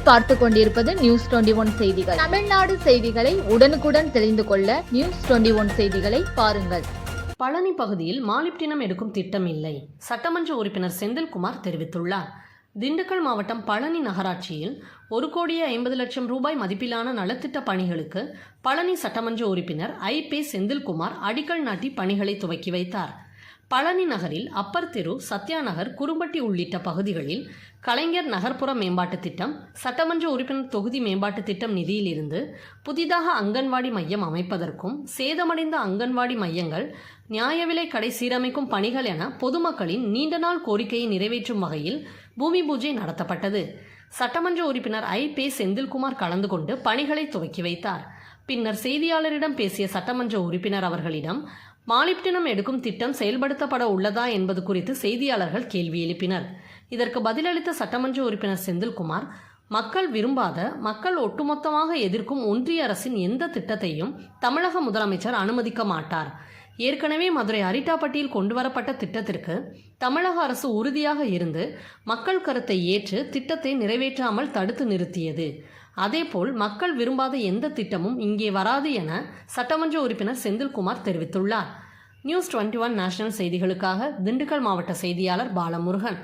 நீங்கள் பார்த்து கொண்டிருப்பது நியூஸ் 21 செய்திகள். தமிழ்நாடு செய்திகளை உடனுக்குடன் தெரிந்து கொள்ள நியூஸ் 21 செய்திகளை பாருங்கள். பழனி பகுதியில் மாலிப்டினம் எடுக்கும் திட்டம் இல்லை, சட்டமன்ற உறுப்பினர் செந்தில்குமார் தெரிவித்துள்ளார். திண்டுக்கல் மாவட்டம் பழனி நகராட்சியில் 1,50,00,000 ரூபாய் மதிப்பிலான நலத்திட்ட பணிகளுக்கு பழனி சட்டமன்ற உறுப்பினர் ஐ.பி. செந்தில்குமார் அடிக்கல் நாட்டி பணிகளை துவக்கி வைத்தார். பழனி நகரில் அப்பர் தெரு, சத்யா நகர், குறும்பட்டி உள்ளிட்ட பகுதிகளில் கலைஞர் நகர்ப்புற மேம்பாட்டு திட்டம், சட்டமன்ற உறுப்பினர் தொகுதி மேம்பாட்டு திட்டம் நிதியிலிருந்து புதிதாக அங்கன்வாடி மையம் அமைப்பதற்கும், சேதமடைந்த அங்கன்வாடி மையங்கள், நியாய விலை கடை சீரமைக்கும் பணிகள் என பொதுமக்களின் நீண்ட நாள் கோரிக்கையை நிறைவேற்றும் வகையில் பூமி பூஜை நடத்தப்பட்டது. சட்டமன்ற உறுப்பினர் ஐ.பி. செந்தில்குமார் கலந்து கொண்டு பணிகளை துவக்கி வைத்தார். பின்னர் செய்தியாளரிடம் பேசிய சட்டமன்ற உறுப்பினர் அவர்களிடம் மாலிப்டினம் எடுக்கும் திட்டம் செயல்படுத்தப்பட உள்ளதா என்பது குறித்து செய்தியாளர்கள் கேள்வி எழுப்பினர். இதற்கு பதிலளித்த சட்டமன்ற உறுப்பினர் செந்தில்குமார், மக்கள் விரும்பாத, மக்கள் ஒட்டுமொத்தமாக எதிர்க்கும் ஒன்றிய அரசின் எந்த திட்டத்தையும் தமிழக முதலமைச்சர் அனுமதிக்க மாட்டார். ஏற்கனவே மதுரை அரிட்டாப்பட்டியில் கொண்டுவரப்பட்ட திட்டத்திற்கு தமிழக அரசு உறுதியாக இருந்து மக்கள் கருத்தை ஏற்று திட்டத்தை நிறைவேற்றாமல் தடுத்து நிறுத்தியது. அதேபோல் மக்கள் விரும்பாத எந்த திட்டமும் இங்கே வராது என சட்டமன்ற உறுப்பினர் செந்தில்குமார் தெரிவித்துள்ளார். நியூஸ் 21 நேஷனல் செய்திகளுக்காக திண்டுக்கல் மாவட்ட செய்தியாளர் பாலமுருகன்.